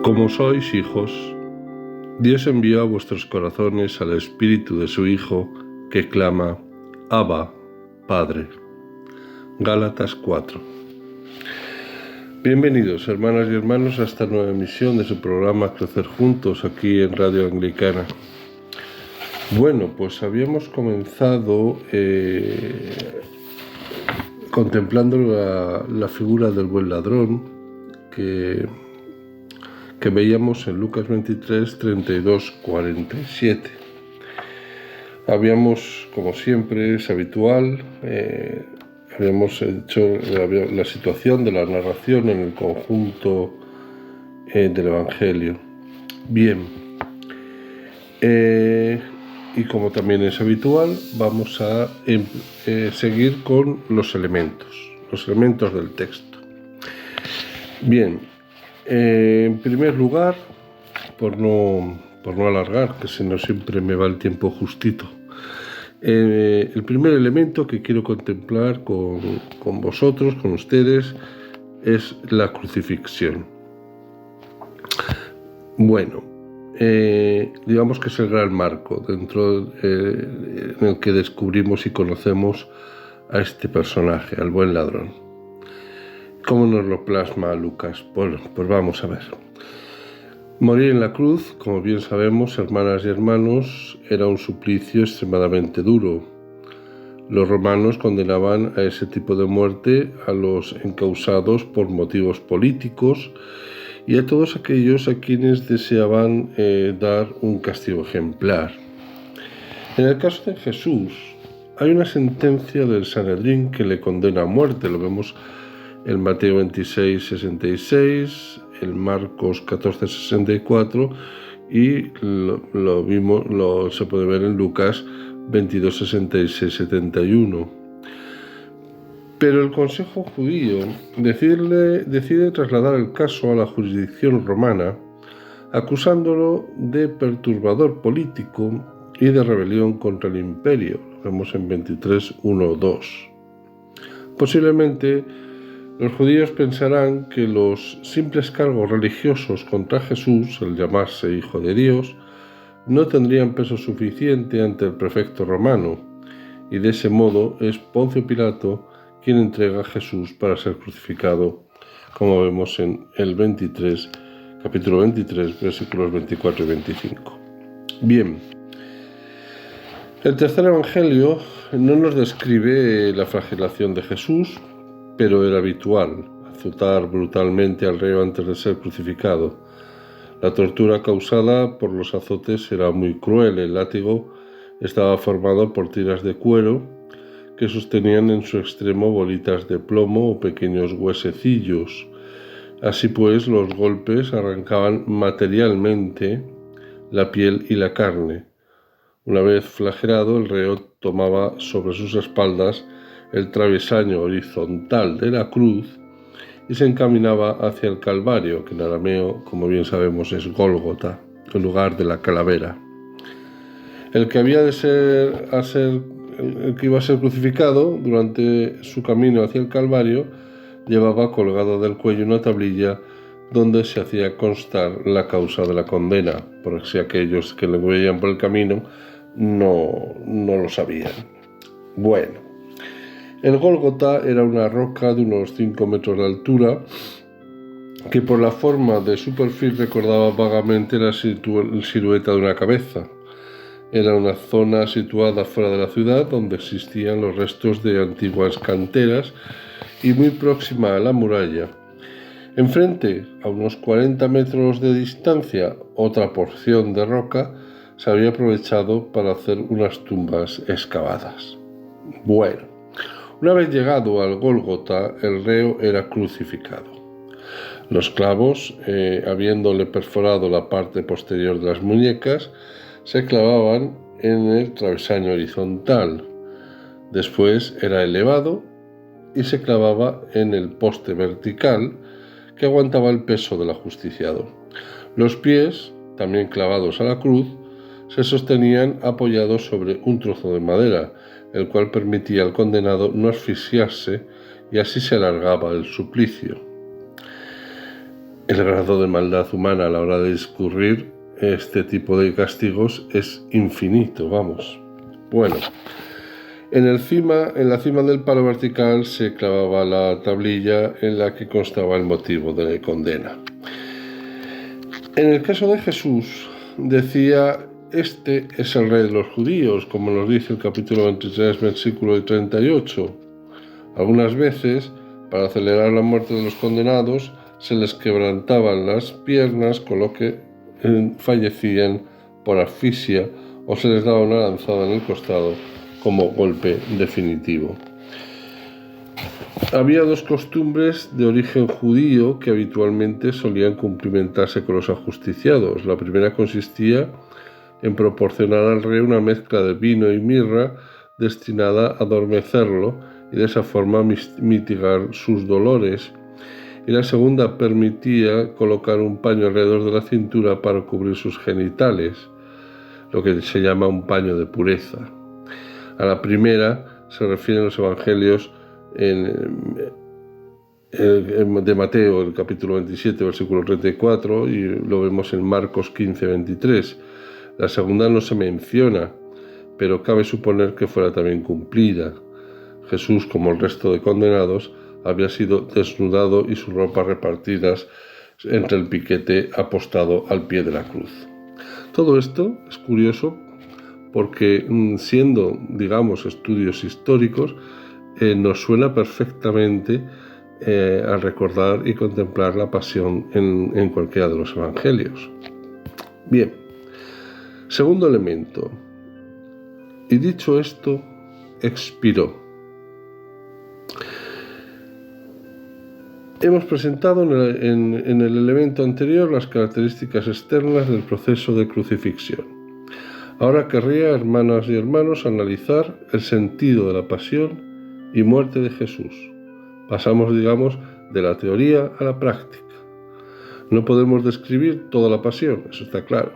Como sois hijos, Dios envió a vuestros corazones al Espíritu de su Hijo que clama, Abba, Padre. Gálatas 4. Bienvenidos, hermanas y hermanos, a esta nueva emisión de su programa Crecer Juntos aquí en Radio Anglicana. Bueno, pues habíamos comenzado contemplando la figura del buen ladrón que veíamos en Lucas 23, 32, 47. Habíamos, como siempre es habitual, habíamos hecho la situación de la narración en el conjunto del Evangelio. Bien, y como también es habitual, vamos a seguir con los elementos del texto. Bien. En primer lugar, por no alargar, que si no siempre me va el tiempo justito, el primer elemento que quiero contemplar con vosotros, con ustedes, es la crucifixión. Bueno, digamos que es el gran marco dentro en el que descubrimos y conocemos a este personaje, al buen ladrón. ¿Cómo nos lo plasma Lucas? Bueno, pues vamos a ver. Morir en la cruz, como bien sabemos, hermanas y hermanos, era un suplicio extremadamente duro. Los romanos condenaban a ese tipo de muerte a los encausados por motivos políticos y a todos aquellos a quienes deseaban dar un castigo ejemplar. En el caso de Jesús, hay una sentencia del Sanedrín que le condena a muerte, lo vemos en Mateo 26, 66, en Marcos 14, 64 y se puede ver en Lucas 22, 66, 71. Pero el Consejo Judío decide trasladar el caso a la jurisdicción romana, acusándolo de perturbador político y de rebelión contra el imperio. Lo vemos en 23, 1, 2. Posiblemente los judíos pensarán que los simples cargos religiosos contra Jesús, el llamarse Hijo de Dios, no tendrían peso suficiente ante el prefecto romano, y de ese modo es Poncio Pilato quien entrega a Jesús para ser crucificado, como vemos en el capítulo 23, versículos 24 y 25. Bien, el tercer evangelio no nos describe la flagelación de Jesús, pero era habitual azotar brutalmente al reo antes de ser crucificado. La tortura causada por los azotes era muy cruel. El látigo estaba formado por tiras de cuero que sostenían en su extremo bolitas de plomo o pequeños huesecillos. Así pues, los golpes arrancaban materialmente la piel y la carne. Una vez flagelado, el reo tomaba sobre sus espaldas el travesaño horizontal de la cruz y se encaminaba hacia el Calvario, que en arameo, como bien sabemos, es Gólgota, el lugar de la calavera. El que iba a ser crucificado durante su camino hacia el Calvario llevaba colgado del cuello una tablilla donde se hacía constar la causa de la condena, por si aquellos que le veían por el camino no lo sabían. Bueno, el Gólgota era una roca de unos 5 metros de altura que por la forma de su perfil recordaba vagamente la silueta de una cabeza. Era una zona situada fuera de la ciudad donde existían los restos de antiguas canteras y muy próxima a la muralla. Enfrente, a unos 40 metros de distancia, otra porción de roca se había aprovechado para hacer unas tumbas excavadas. Bueno, una vez llegado al Gólgota, el reo era crucificado. Los clavos, habiéndole perforado la parte posterior de las muñecas, se clavaban en el travesaño horizontal. Después era elevado y se clavaba en el poste vertical que aguantaba el peso del ajusticiado. Los pies, también clavados a la cruz, se sostenían apoyados sobre un trozo de madera, el cual permitía al condenado no asfixiarse, y así se alargaba el suplicio. El grado de maldad humana a la hora de discurrir este tipo de castigos es infinito, vamos. Bueno, en la cima del palo vertical se clavaba la tablilla en la que constaba el motivo de la condena. En el caso de Jesús, decía: este es el rey de los judíos, como nos dice el capítulo 23, versículo 38. Algunas veces, para acelerar la muerte de los condenados, se les quebrantaban las piernas, con lo que fallecían por asfixia, o se les daba una lanzada en el costado como golpe definitivo. Había dos costumbres de origen judío que habitualmente solían cumplimentarse con los ajusticiados. La primera consistía en proporcionar al rey una mezcla de vino y mirra destinada a adormecerlo y de esa forma mitigar sus dolores. Y la segunda permitía colocar un paño alrededor de la cintura para cubrir sus genitales, lo que se llama un paño de pureza. A la primera se refieren los evangelios de Mateo, el capítulo 27, versículo 34, y lo vemos en Marcos 15, 23. La segunda no se menciona, pero cabe suponer que fuera también cumplida. Jesús, como el resto de condenados, había sido desnudado y sus ropas repartidas entre el piquete apostado al pie de la cruz. Todo esto es curioso porque, siendo, digamos, estudios históricos, nos suena perfectamente a recordar y contemplar la pasión en cualquiera de los evangelios. Bien, segundo elemento. Y dicho esto, expiró. Hemos presentado en el elemento anterior las características externas del proceso de crucifixión. Ahora querría, hermanas y hermanos, analizar el sentido de la pasión y muerte de Jesús. Pasamos, digamos, de la teoría a la práctica. No podemos describir toda la pasión, eso está claro.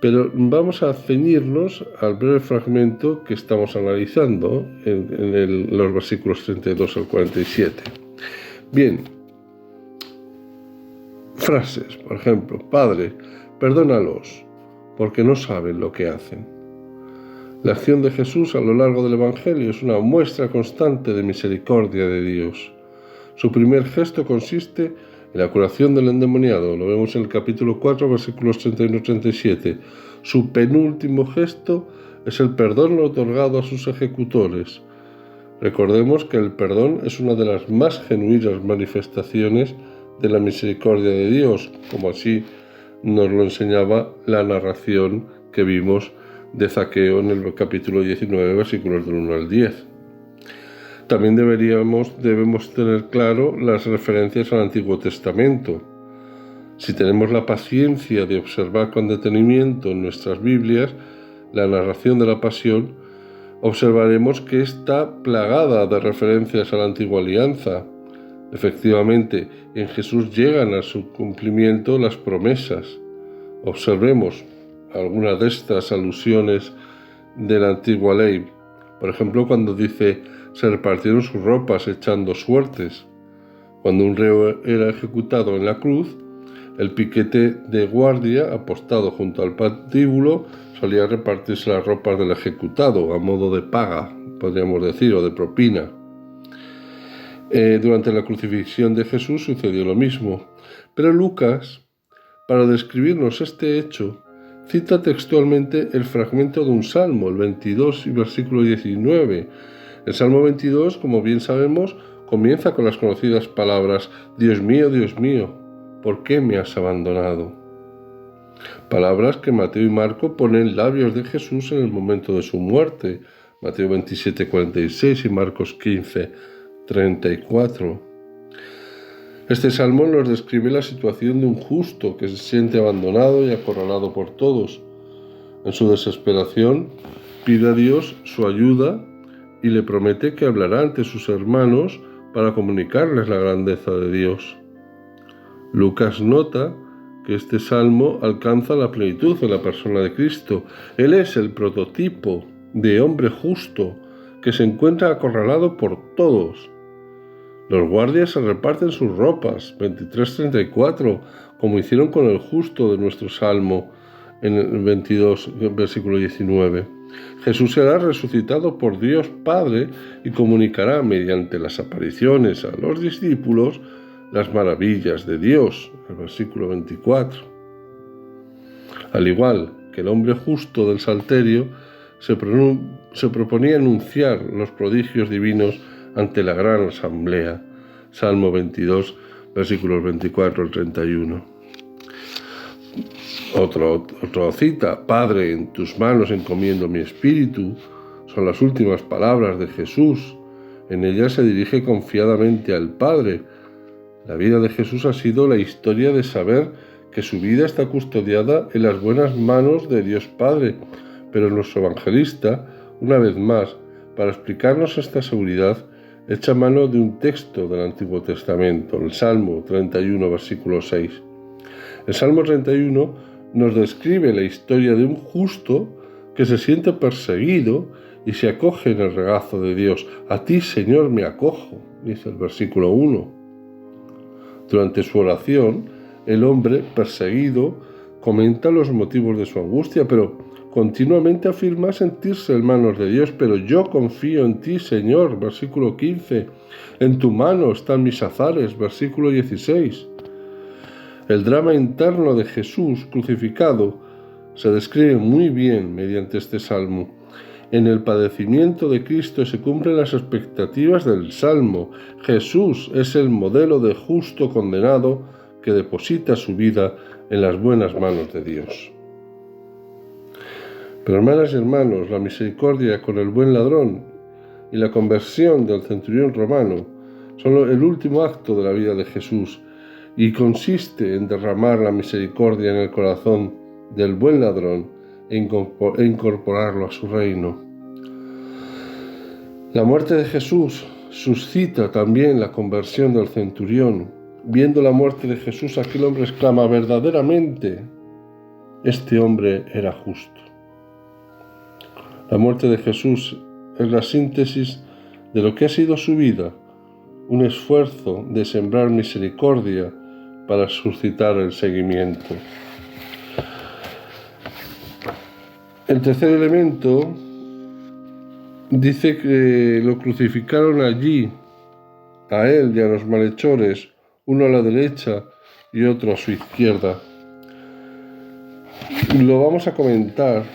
Pero vamos a ceñirnos al breve fragmento que estamos analizando en los versículos 32 al 47. Bien, frases, por ejemplo: Padre, perdónalos, porque no saben lo que hacen. La acción de Jesús a lo largo del Evangelio es una muestra constante de misericordia de Dios. Su primer gesto consiste en la curación del endemoniado, lo vemos en el capítulo 4, versículos 31 y 37. Su penúltimo gesto es el perdón otorgado a sus ejecutores. Recordemos que el perdón es una de las más genuinas manifestaciones de la misericordia de Dios, como así nos lo enseñaba la narración que vimos de Zaqueo en el capítulo 19, versículos del 1 al 10. También debemos tener claro las referencias al Antiguo Testamento. Si tenemos la paciencia de observar con detenimiento en nuestras Biblias la narración de la pasión, observaremos que está plagada de referencias a la Antigua Alianza. Efectivamente, en Jesús llegan a su cumplimiento las promesas. Observemos algunas de estas alusiones de la antigua ley. Por ejemplo, cuando dice: se repartieron sus ropas echando suertes. Cuando un reo era ejecutado en la cruz, el piquete de guardia, apostado junto al patíbulo, solía repartirse las ropas del ejecutado a modo de paga, podríamos decir, o de propina. Durante la crucifixión de Jesús sucedió lo mismo, pero Lucas, para describirnos este hecho, cita textualmente el fragmento de un salmo, el 22 y versículo 19. El Salmo 22, como bien sabemos, comienza con las conocidas palabras: Dios mío, ¿por qué me has abandonado? Palabras que Mateo y Marco ponen en labios de Jesús en el momento de su muerte, Mateo 27, 46 y Marcos 15, 34. Este salmo nos describe la situación de un justo que se siente abandonado y acorralado por todos. En su desesperación, pide a Dios su ayuda y le promete que hablará ante sus hermanos para comunicarles la grandeza de Dios. Lucas nota que este salmo alcanza la plenitud de la persona de Cristo. Él es el prototipo de hombre justo que se encuentra acorralado por todos. Los guardias se reparten sus ropas, 23-34, como hicieron con el justo de nuestro salmo en el 22, versículo 19. Jesús será resucitado por Dios Padre y comunicará mediante las apariciones a los discípulos las maravillas de Dios, el versículo 24. Al igual que el hombre justo del Salterio, se proponía anunciar los prodigios divinos ante la gran asamblea. Salmo 22, versículos 24 al 31. Otra cita: Padre, en tus manos encomiendo mi espíritu, son las últimas palabras de Jesús. En ellas se dirige confiadamente al Padre. La vida de Jesús ha sido la historia de saber que su vida está custodiada en las buenas manos de Dios Padre, pero nuestro evangelista, una vez más, para explicarnos esta seguridad, echa mano de un texto del Antiguo Testamento, el Salmo 31, versículo 6. El Salmo 31 nos describe la historia de un justo que se siente perseguido y se acoge en el regazo de Dios. A ti, Señor, me acojo, dice el versículo 1. Durante su oración, el hombre perseguido comenta los motivos de su angustia, pero continuamente afirma sentirse en manos de Dios. Pero yo confío en ti, Señor, versículo 15. En tu mano están mis azares, versículo 16. El drama interno de Jesús crucificado se describe muy bien mediante este salmo. En el padecimiento de Cristo se cumplen las expectativas del Salmo. Jesús es el modelo de justo condenado que deposita su vida en las buenas manos de Dios. Pero hermanas y hermanos, la misericordia con el buen ladrón y la conversión del centurión romano son el último acto de la vida de Jesús y consiste en derramar la misericordia en el corazón del buen ladrón e incorporarlo a su reino. La muerte de Jesús suscita también la conversión del centurión. Viendo la muerte de Jesús, aquel hombre exclama: verdaderamente, este hombre era justo. La muerte de Jesús es la síntesis de lo que ha sido su vida, un esfuerzo de sembrar misericordia para suscitar el seguimiento. El tercer elemento dice que lo crucificaron allí, a él y a los malhechores, uno a la derecha y otro a su izquierda. Lo vamos a comenzar,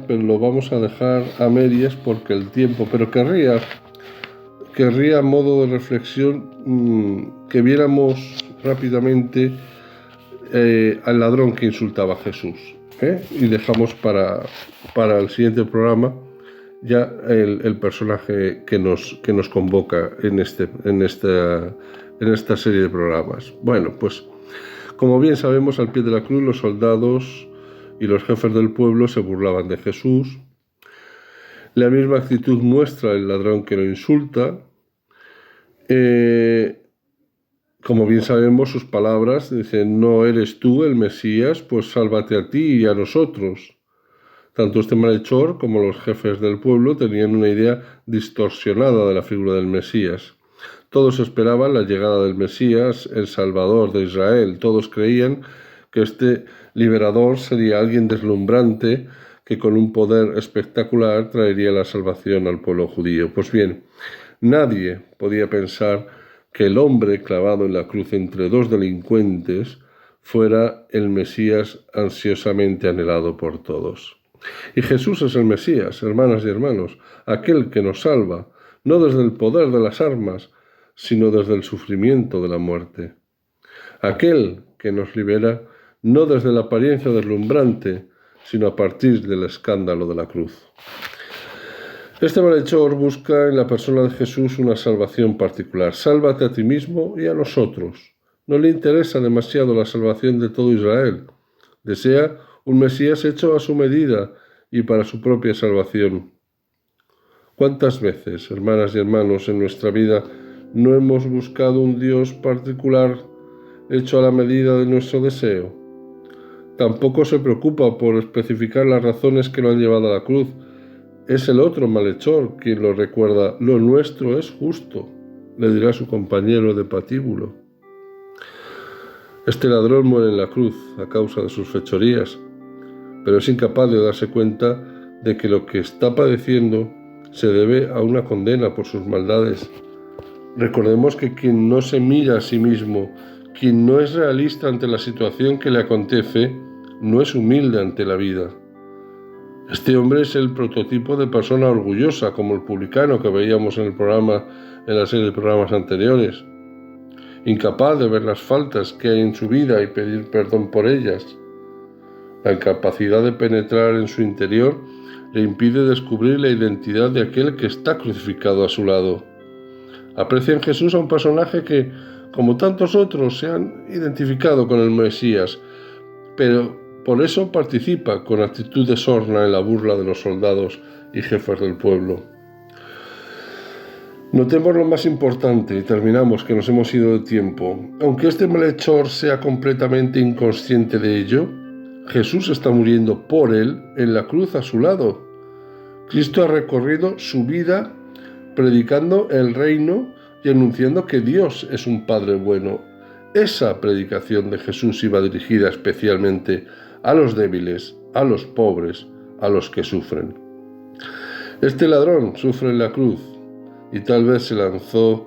pero lo vamos a dejar a medias porque el tiempo, pero querría a modo de reflexión que viéramos rápidamente al ladrón que insultaba a Jesús. Y dejamos para el siguiente programa ya el personaje que nos convoca en esta serie de programas. Bueno, pues como bien sabemos, al pie de la cruz los soldados y los jefes del pueblo se burlaban de Jesús. La misma actitud muestra el ladrón que lo insulta. Como bien sabemos, sus palabras dicen: no eres tú el Mesías, pues sálvate a ti y a nosotros. Tanto este malhechor como los jefes del pueblo tenían una idea distorsionada de la figura del Mesías. Todos esperaban la llegada del Mesías, el Salvador de Israel. Todos creían que este liberador sería alguien deslumbrante que con un poder espectacular traería la salvación al pueblo judío. Pues bien, nadie podía pensar que el hombre clavado en la cruz entre dos delincuentes fuera el Mesías ansiosamente anhelado por todos. Y Jesús es el Mesías, hermanas y hermanos, aquel que nos salva, no desde el poder de las armas, sino desde el sufrimiento de la muerte. Aquel que nos libera no desde la apariencia deslumbrante, sino a partir del escándalo de la cruz. Este malhechor busca en la persona de Jesús una salvación particular. Sálvate a ti mismo y a nosotros. No le interesa demasiado la salvación de todo Israel. Desea un Mesías hecho a su medida y para su propia salvación. ¿Cuántas veces, hermanas y hermanos, en nuestra vida no hemos buscado un Dios particular hecho a la medida de nuestro deseo? Tampoco se preocupa por especificar las razones que lo han llevado a la cruz. Es el otro malhechor quien lo recuerda. Lo nuestro es justo, le dirá su compañero de patíbulo. Este ladrón muere en la cruz a causa de sus fechorías, pero es incapaz de darse cuenta de que lo que está padeciendo se debe a una condena por sus maldades. Recordemos que quien no se mira a sí mismo, quien no es realista ante la situación que le acontece, no es humilde ante la vida. Este hombre es el prototipo de persona orgullosa, como el publicano que veíamos en la serie de programas anteriores. Incapaz de ver las faltas que hay en su vida y pedir perdón por ellas. La incapacidad de penetrar en su interior le impide descubrir la identidad de aquel que está crucificado a su lado. Aprecia en Jesús a un personaje que, como tantos otros, se han identificado con el Mesías, pero por eso participa con actitud de sorna en la burla de los soldados y jefes del pueblo. Notemos lo más importante y terminamos, que nos hemos ido de tiempo. Aunque este malhechor sea completamente inconsciente de ello, Jesús está muriendo por él en la cruz a su lado. Cristo ha recorrido su vida predicando el reino y anunciando que Dios es un Padre bueno. Esa predicación de Jesús iba dirigida especialmente a los débiles, a los pobres, a los que sufren. Este ladrón sufre en la cruz y tal vez se lanzó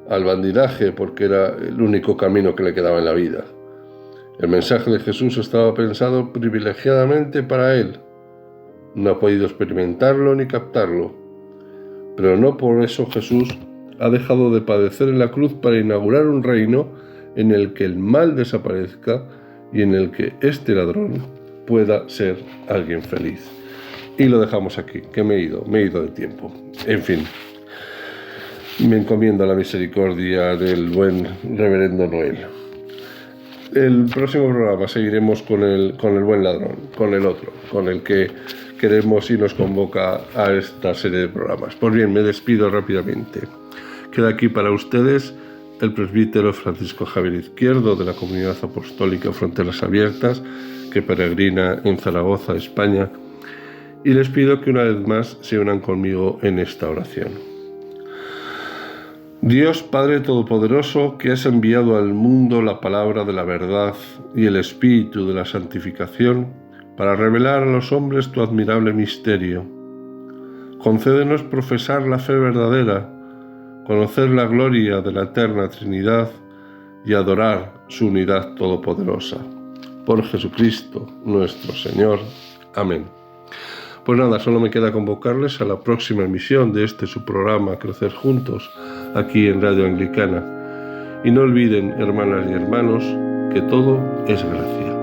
al bandidaje porque era el único camino que le quedaba en la vida. El mensaje de Jesús estaba pensado privilegiadamente para él. No ha podido experimentarlo ni captarlo, pero no por eso Jesús ha dejado de padecer en la cruz para inaugurar un reino en el que el mal desaparezca y en el que este ladrón pueda ser alguien feliz. Y lo dejamos aquí, que me he ido de tiempo. En fin, me encomiendo a la misericordia del buen reverendo Noel. El próximo programa seguiremos con el buen ladrón, con el otro, con el que queremos y nos convoca a esta serie de programas. Pues bien, me despido rápidamente. Queda aquí para ustedes el presbítero Francisco Javier Izquierdo de la Comunidad Apostólica Fronteras Abiertas, que peregrina en Zaragoza, España, y les pido que una vez más se unan conmigo en esta oración. Dios Padre Todopoderoso, que has enviado al mundo la palabra de la verdad y el espíritu de la santificación para revelar a los hombres tu admirable misterio, concédenos profesar la fe verdadera, conocer la gloria de la eterna Trinidad y adorar su unidad todopoderosa. Por Jesucristo nuestro Señor. Amén. Pues nada, solo me queda convocarles a la próxima emisión de su programa Crecer Juntos, aquí en Radio Anglicana. Y no olviden, hermanas y hermanos, que todo es gracia.